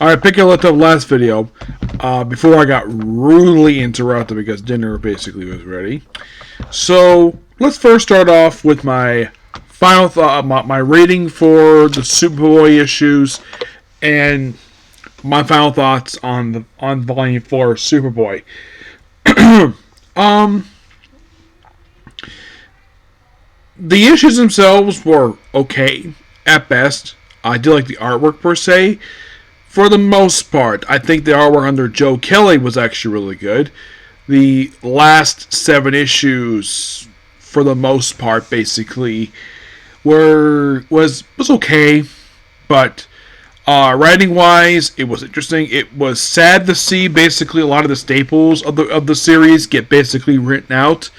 Alright, pick a left up last video. Before I got rudely interrupted because dinner basically was ready. So, let's first start off with my final thought, my rating for the Superboy issues, and my final thoughts on Volume 4 Superboy. The issues themselves were okay, at best. I did like the artwork per se. For the most part, I think the artwork under Joe Kelly was actually really good. The last 7 issues, for the most part, basically, was okay, but writing wise, it was interesting. It was sad to see basically a lot of the staples of the series get basically written out,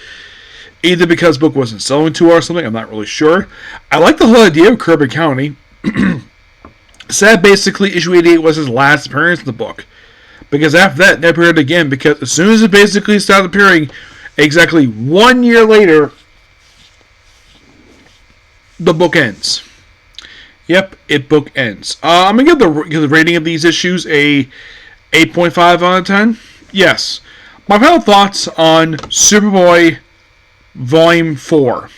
either because the book wasn't selling too well or something. I'm not really sure. I like the whole idea of Kirby County. Sad, basically, issue 88 was his last appearance in the book. Because after that, it never appeared again. Because as soon as it basically started appearing, exactly 1 year later, the book ends. Yep, book ends. I'm going to give the rating of these issues a 8.5 out of 10. Yes. My final thoughts on Superboy Volume 4.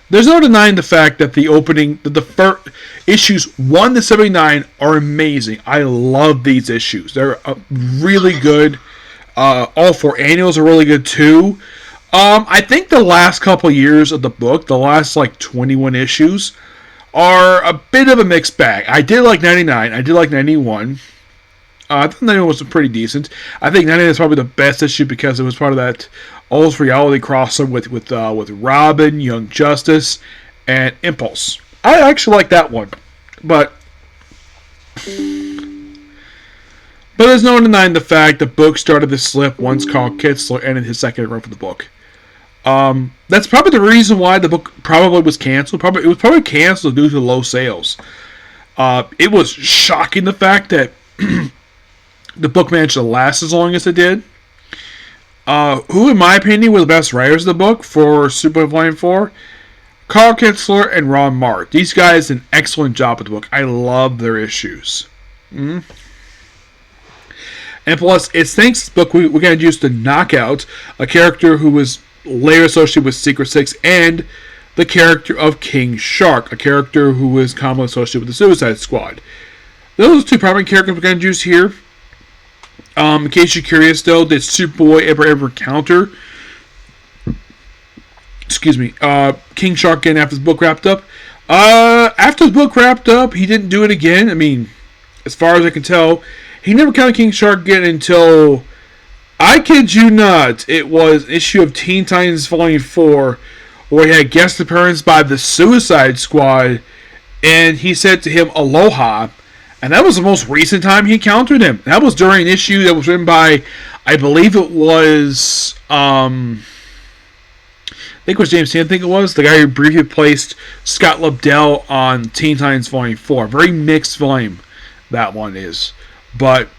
There's no denying the fact that the first issues 1 to 79 are amazing. I love these issues. They're really good. All 4 annuals are really good too. I think the last couple years of the book, the last 21 issues, are a bit of a mixed bag. I did like 99. I did like 91. I thought 91 was pretty decent. I think 99 is probably the best issue because it was part of that All's Reality crossover with Robin, Young Justice, and Impulse. I actually like that one, but there's no denying the fact the book started to slip once Carl Kitzler ended his second run for the book. That's probably the reason why the book probably was canceled. It was probably canceled due to low sales. It was shocking the fact that the book managed to last as long as it did. Who, in my opinion, were the best writers of the book for Superboy Volume 4? Carl Kitzler and Ron Mart. These guys did an excellent job with the book. I love their issues. And plus, it's thanks to this book we're going to use to knock out a character who was later associated with Secret Six and the character of King Shark, a character who was commonly associated with the Suicide Squad. Those are 2 primary characters we're going to use here. In case you're curious, though, did Superboy ever counter King Shark again after his book wrapped up? After his book wrapped up, he didn't do it again. I mean, as far as I can tell, he never countered King Shark again until, I kid you not, it was issue of Teen Titans Volume 4, where he had guest appearance by the Suicide Squad, and he said to him, "Aloha." And that was the most recent time he encountered him. That was during an issue that was written by, I believe it was, I think it was James Tan, the guy who briefly replaced Scott Lobdell on Teen Titans Volume 4. Very mixed volume, that one is. But,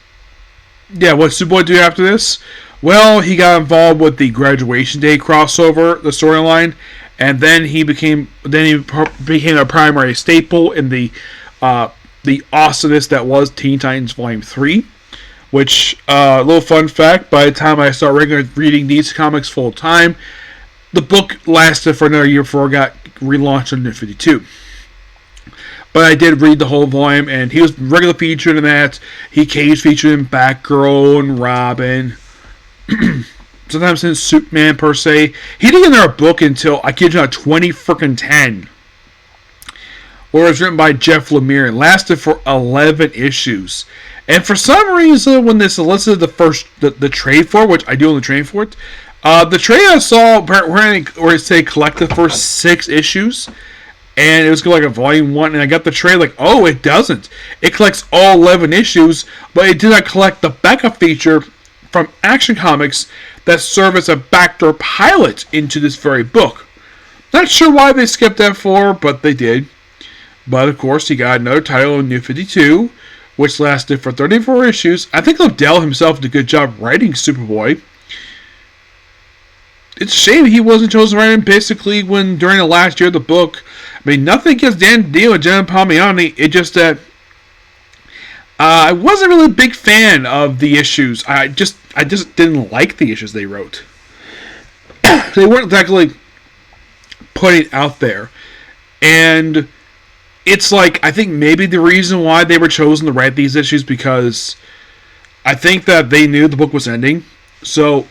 yeah, what Superboy do after this? Well, he got involved with the Graduation Day crossover, the storyline, and then he became a primary staple in the awesomeness that was Teen Titans Volume 3, which, a little fun fact, by the time I started regularly reading these comics full time, the book lasted for another year before it got relaunched in New 52. But I did read the whole volume, and he was regular featured in that. He cage featured in Batgirl and Robin. Sometimes in Superman, per se. He didn't get a book until, I kid you not, 2010. Where it was written by Jeff Lemire and lasted for 11 issues. And for some reason, when they solicited the trade for it, which I do own the trade for it, the trade I saw where it said collect the first 6 issues, and it was like a volume 1, and I got the trade like, oh, it doesn't. It collects all 11 issues, but it did not collect the backup feature from Action Comics that served as a backdoor pilot into this very book. Not sure why they skipped that for, but they did. But, of course, he got another title in New 52, which lasted for 34 issues. I think Lobdell himself did a good job writing Superboy. It's a shame he wasn't chosen to write him basically during the last year of the book. I mean, nothing against Dan DiDio and Jenna Palmiani. It's just that I wasn't really a big fan of the issues. I just didn't like the issues they wrote. They weren't exactly putting it out there. And it's like, I think maybe the reason why they were chosen to write these issues, because I think that they knew the book was ending. So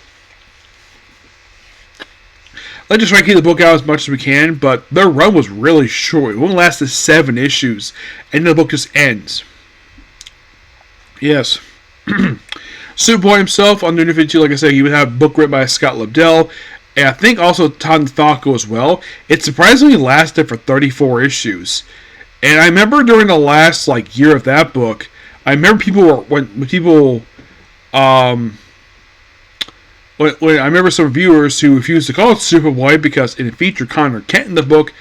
let's just try to keep the book out as much as we can, but their run was really short. It only lasted 7 issues, and the book just ends. Yes. Superboy himself, under New 52, like I said, he would have a book written by Scott Lobdell, and I think also Todd Thocko as well. It surprisingly lasted for 34 issues. And I remember during the last year of that book, I remember when I remember some reviewers who refused to call it Superboy because it featured Connor Kent in the book.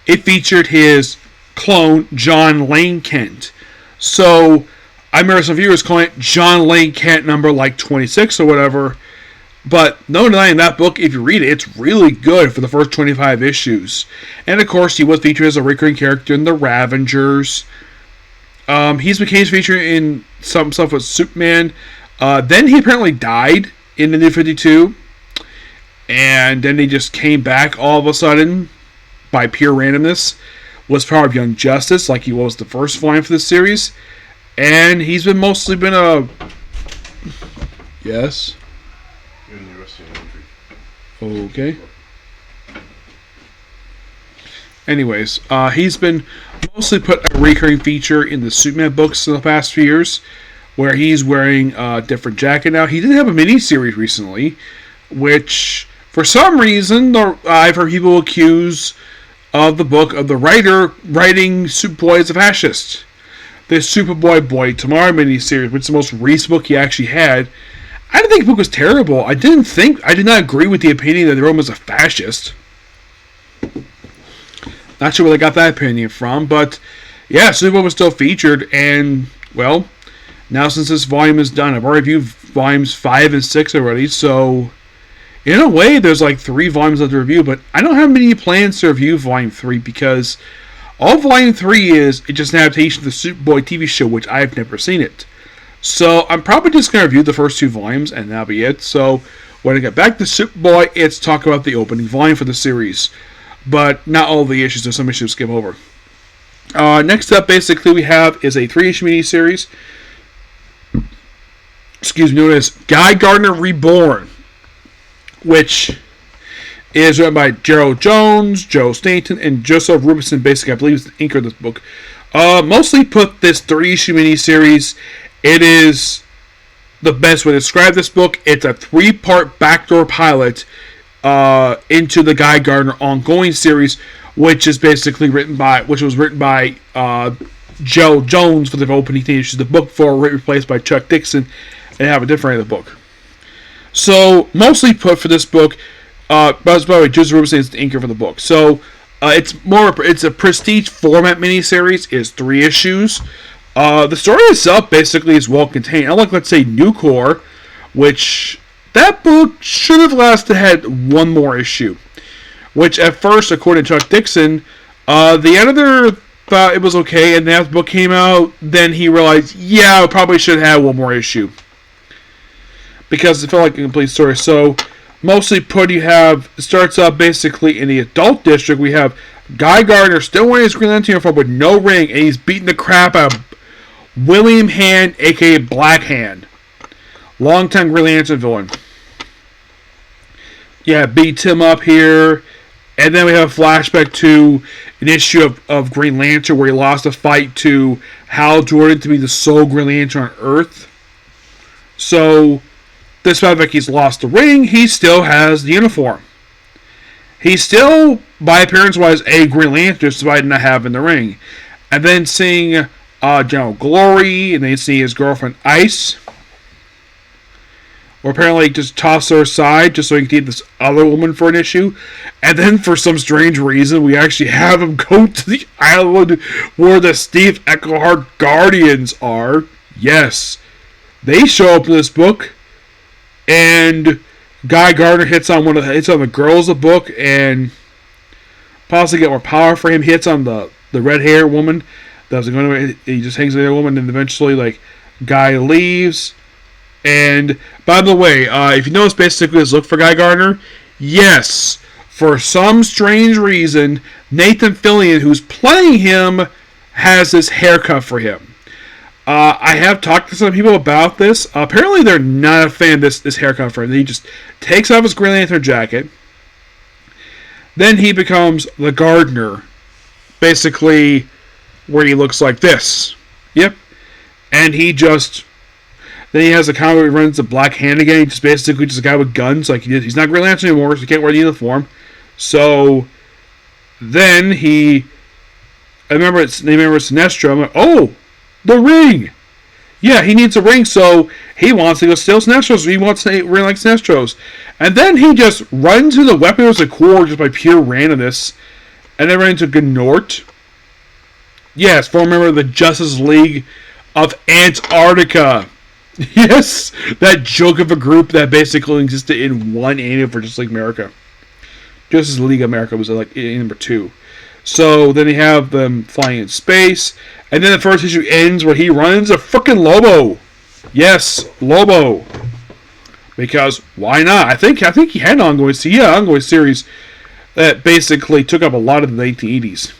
It featured his clone, John Lane Kent. So I remember some viewers calling it John Lane Kent number 26 or whatever. But no denying that book, if you read it, it's really good for the first 25 issues. And of course, he was featured as a recurring character in The Ravengers. He's became featured in some stuff with Superman. Then he apparently died in the New 52. And then he just came back all of a sudden by pure randomness. Was part of Young Justice, like he was the first volume for this series. And he's mostly been a... Yes? Okay. Anyways, he's been mostly put a recurring feature in the Superman books in the past few years, where he's wearing a different jacket now. He did have a mini-series recently, which, for some reason, I've heard people accuse of the book of the writer writing Superboy as a fascist. The Superboy Boy Tomorrow mini-series, which is the most recent book he actually had, I didn't think the book was terrible. I did not agree with the opinion that the Rome was a fascist. Not sure where they got that opinion from, but yeah, Superboy was still featured, and well, now since this volume is done, I've already reviewed volumes 5 and 6 already, so in a way, there's 3 volumes left to review, but I don't have many plans to review volume 3 because all volume 3 is just an adaptation of the Superboy TV show, which I've never seen it. So I'm probably just going to review the first 2 volumes, and that'll be it. So when I get back to Superboy, it's talk about the opening volume for the series. But not all the issues, there's some issues to skip over. Next up, basically, we have is a 3-issue miniseries. Known as Gardner Reborn, which is written by Gerald Jones, Joe Stainton, and Joseph Rubinson. Basically, I believe is the inker of this book. Mostly put this 3-issue miniseries. It is the best way to describe this book. It's a 3-part backdoor pilot into the Guy Gardner ongoing series, which was written by Joe Jones for the opening issues of the book, before replaced by Chuck Dixon, and have a different of the book. So mostly put for this book, by the way, Joseph Rubinson is the inker for the book. So it's a prestige format miniseries. It's 3 issues. The story itself basically is well contained. Unlike, let's say, Nucor, which that book should have had 1 more issue. Which at first, according to Chuck Dixon, the editor thought it was okay, and then the book came out, then he realized, yeah, I probably should have 1 more issue. Because it felt like a complete story. So, mostly put, it starts out basically in the adult district. We have Guy Gardner still wearing his Green Lantern uniform with no ring, and he's beating the crap out of William Hand, aka Black Hand. Longtime Green Lantern villain. Yeah, beats him up here. And then we have a flashback to an issue of Green Lantern where he lost a fight to Hal Jordan to be the sole Green Lantern on Earth. So, despite the fact he's lost the ring, he still has the uniform. He's still, by appearance-wise, a Green Lantern despite not having the ring. And then seeing General Glory, and then you see his girlfriend Ice, or apparently just toss her aside just so he can get this other woman for an issue. And then for some strange reason, we actually have him go to the island where the Steve Eichelhart Guardians are. Yes, they show up in this book, and Guy Gardner hits on the girls of the book, and possibly get more power for him. Hits on the red hair woman. Doesn't go anywhere. He just hangs with the woman, and eventually, like, Guy leaves. And, by the way, if you notice basically his look for Guy Gardner, yes, for some strange reason, Nathan Fillion, who's playing him, has this haircut for him. I have talked to some people about this. Apparently, they're not a fan of this haircut for him. He just takes off his Green Lantern jacket. Then he becomes the gardener, basically, where he looks like this. Yep. And he just... Then he has a comic where he runs the Black Hand again. He's just basically just a guy with guns. Like he's not Green Lantern anymore, so he can't wear the uniform. So then he... I remember Sinestro. I'm like, oh, the ring! Yeah, he needs a ring, so he wants to go steal Sinestro's. He wants a ring like Sinestro's. And then he just runs to the weapons of core just by pure randomness. And then ran into Gnort. Yes, former member of the Justice League of Antarctica. Yes, that joke of a group that basically existed in one anime for Justice League America. Justice League America was like number 2. So then you have them flying in space. And then the first issue ends where he runs a frickin' Lobo. Yes, Lobo. Because why not? I think he had an ongoing series that basically took up a lot of the 1980s.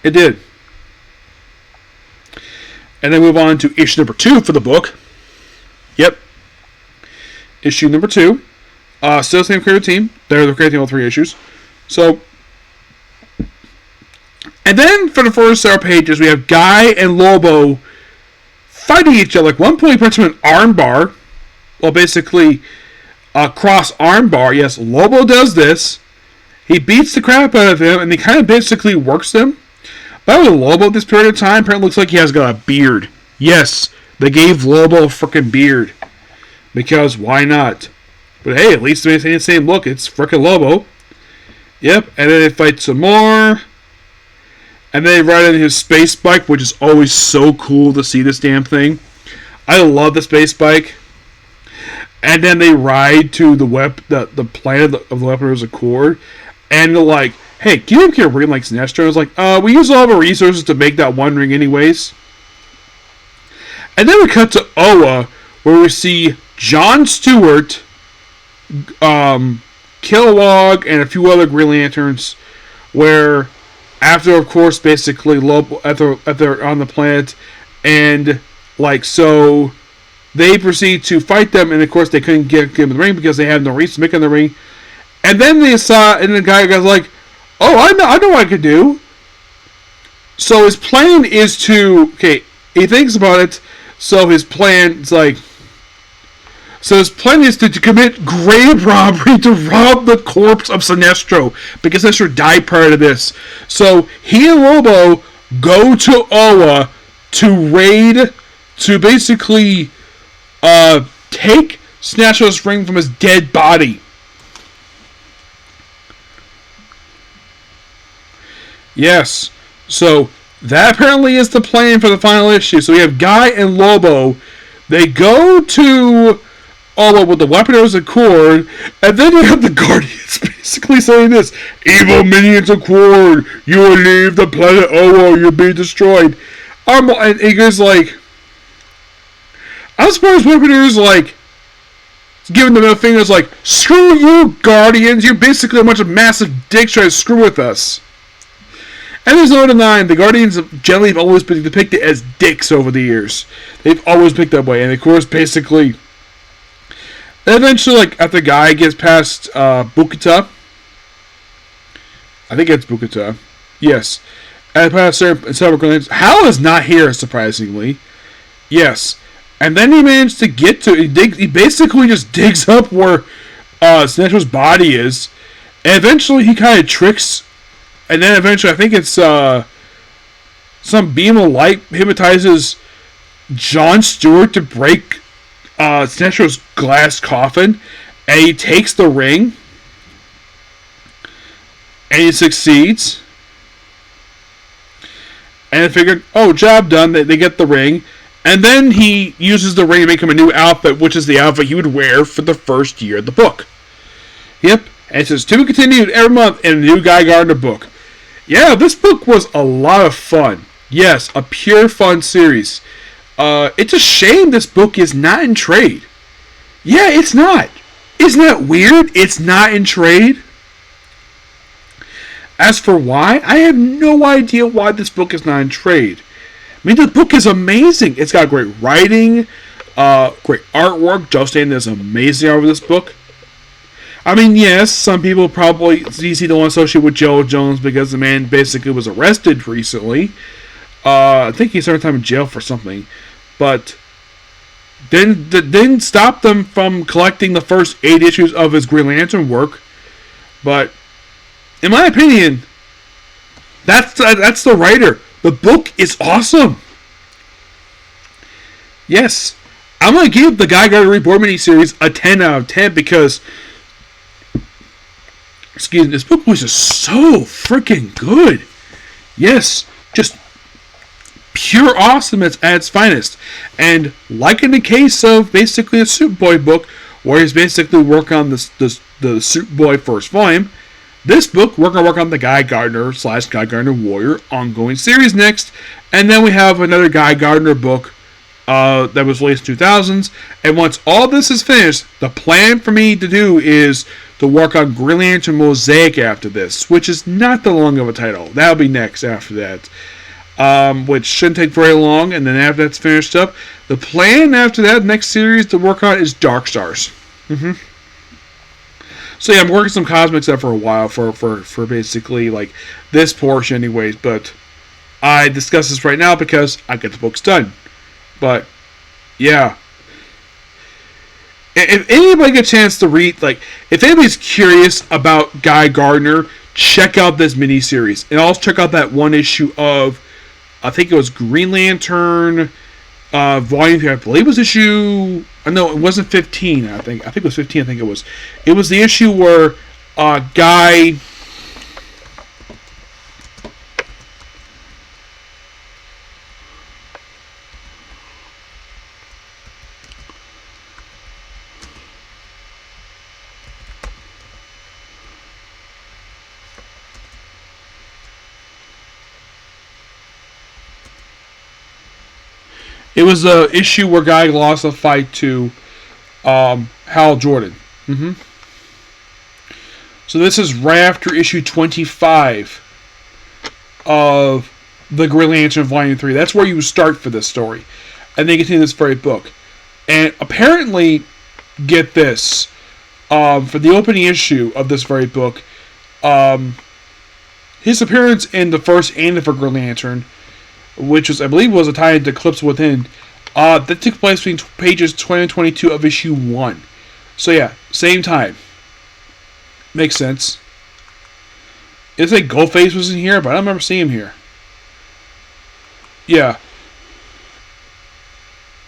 It did. And then move on to issue number 2 for the book. Yep. Issue number 2. Still the same creative team. They're the creative team all 3 issues. So, and then for the first several pages, we have Guy and Lobo fighting each other. Like one point, he puts him an armbar. Well, basically, a cross armbar. Yes, Lobo does this. He beats the crap out of him, and he kind of basically works him. By the way, Lobo at this period of time apparently looks like he has got a beard. Yes, they gave Lobo a frickin' beard. Because why not? But hey, at least they maintain the same look. It's frickin' Lobo. Yep, and then they fight some more. And then they ride on his space bike, which is always so cool to see this damn thing. I love the space bike. And then they ride to the planet of the Weapons of Accord. And they're like, hey, can you get a ring like Sinestro? I was like, we use all of our resources to make that one ring anyways. And then we cut to Oa, where we see John Stewart, Kilowog, and a few other Green Lanterns, where after, of course, basically Lobo, after they're on the planet, and like so, they proceed to fight them, and of course they couldn't get him the ring because they had no reason to make him the ring. And then they saw, and the guy goes like, "Oh, I know what I could do." So his plan is to, okay, he thinks about it. So his plan is like, to commit grave robbery to rob the corpse of Sinestro, because Sinestro died prior to this. So he and Lobo go to Oa to basically take Sinestro's ring from his dead body. Yes, so that apparently is the plan for the final issue. So we have Guy and Lobo. They go to Oa with the Weaponers Accord, and then you have the Guardians basically saying this: "Evil minions Accord, you will leave the planet Oa, you'll be destroyed." And he goes like, I'm surprised Weaponers like giving the middle fingers like, "Screw you, Guardians! You're basically a bunch of massive dicks trying to screw with us." And there's no denying, the Guardians generally have always been depicted as dicks over the years. They've always picked that way. And of course, basically, eventually, like, after Guy gets past Bukita, I think it's Bukita, yes, and past several Guardians, Hal is not here, surprisingly, yes, and then he managed to get to, he basically just digs up where Sinestro's body is, and eventually he kind of tricks. And then eventually, I think it's some beam of light hypnotizes John Stewart to break Sinestro's glass coffin. And he takes the ring. And he succeeds. And they figured, oh, job done. They get the ring. And then he uses the ring to make him a new outfit, which is the outfit he would wear for the first year of the book. Yep. And it says, to be continued every month in a new Guy Gardner book. Yeah, this book was a lot of fun. Yes, a pure fun series. It's a shame this book is not in trade. Yeah, it's not. Isn't that weird? It's not in trade. As for why, I have no idea why this book is not in trade. I mean, the book is amazing. It's got great writing, great artwork. Joe Staten is amazing over this book. I mean, yes, some people probably DC don't want to associate with Joe Jones because the man basically was arrested recently. I think he started time in jail for something, but didn't stop them from collecting the first 8 issues of his Green Lantern work. But in my opinion, that's the writer. The book is awesome. Yes, I'm gonna give the Gardner Reborn miniseries a 10 out of 10 because, excuse me, this book was just so freaking good. Yes, just pure awesome at its finest. And like in the case of basically a Superboy book, where he's basically working on the Superboy first volume, this book, we're going to work on the Guy Gardner / Guy Gardner Warrior ongoing series next. And then we have another Guy Gardner book that was released in 2000s. And once all this is finished, the plan for me to do is to work on Green Lantern Mosaic after this, which is not that long of a title. That'll be next after that. Which shouldn't take very long. And then after that's finished up, the plan after that next series to work on is Dark Stars. So yeah, I'm working some cosmics up for a while for basically like this portion anyways, but I discuss this right now because I get the books done. But yeah. If anybody gets a chance to read, like, if anybody's curious about Guy Gardner, check out this miniseries. And also check out that one issue of, I think it was Green Lantern Volume 3, I believe it was issue... No, it wasn't 15, I think. I think it was 15, I think it was. It was the issue where Guy... It was the issue where Guy lost a fight to Hal Jordan. So this is right after issue 25 of the Green Lantern Volume 3. That's where you start for this story. And they continue this very book. And apparently, get this, for the opening issue of this very book, his appearance in the first and for Green Lantern, which was, I believe, was a tie into Eclipse Within, that took place between pages 20 and 22 of issue 1. So yeah, same time. Makes sense. It's like Goldface was in here, but I don't remember seeing him here. Yeah.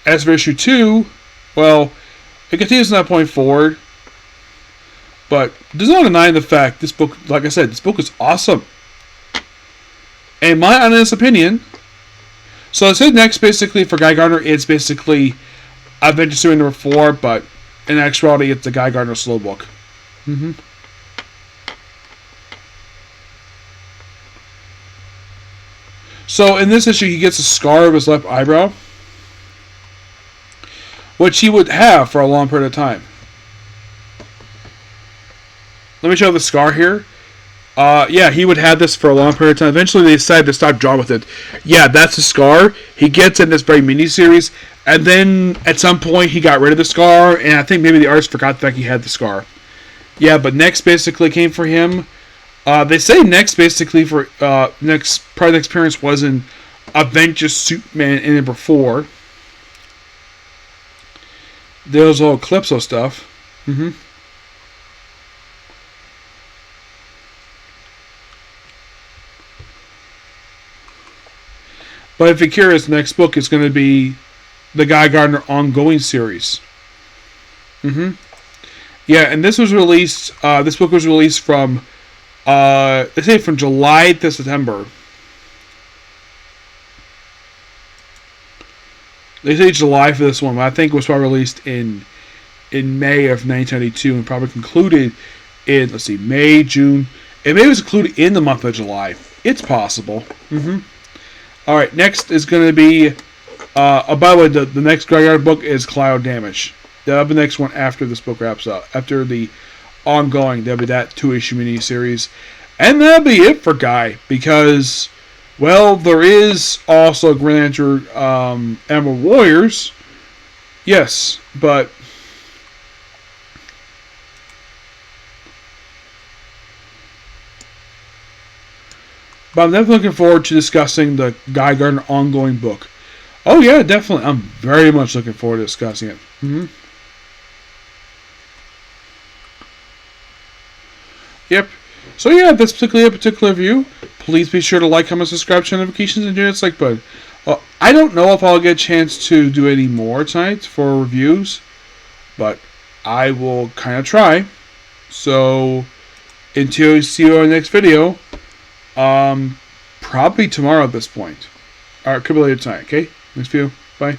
As for issue 2, well, it continues from that point forward. But does not deny the fact this book, like I said, this book is awesome. In my honest opinion, so I said next, basically, for Guy Gardner, it's basically Adventure Series number 4, but in actuality, it's the Guy Gardner slow book. So in this issue, he gets a scar of his left eyebrow, which he would have for a long period of time. Let me show the scar here. Yeah, he would have this for a long period of time. Eventually, they decided to stop drawing with it. Yeah, that's a scar. He gets in this very mini-series, and then at some point, he got rid of the scar, and I think maybe the artist forgot the fact he had the scar. Yeah, but next basically came for him. They say next basically for next appearance was in Avengers Superman in number 4. There was all Calypso stuff. But if you're curious, the next book is going to be the Guy Gardner ongoing series. Yeah, and this was released. This book was released from, they say from July to September. They say July for this one, but I think it was probably released in May of 1992 and probably concluded in, let's see, May, June. It may was concluded in the month of July. It's possible. All right, next is going to be. By the way, the next Graveyard book is Cloud Damage. That'll be the next one after this book wraps up. After the ongoing, there'll be that 2-issue mini-series. And that'll be it for Guy, because, well, there is also Green Lantern Emerald Warriors. Yes, but I'm definitely looking forward to discussing the Guy Gardner ongoing book. Oh yeah, definitely. I'm very much looking forward to discussing it. Yep. So yeah, that's particularly a particular review. Please be sure to like, comment, subscribe, turn notifications, and do that like button. I don't know if I'll get a chance to do any more tonight for reviews, but I will kind of try. So until you see you on the next video, probably tomorrow at this point. Alright, could be later tonight, okay? Next video. Bye.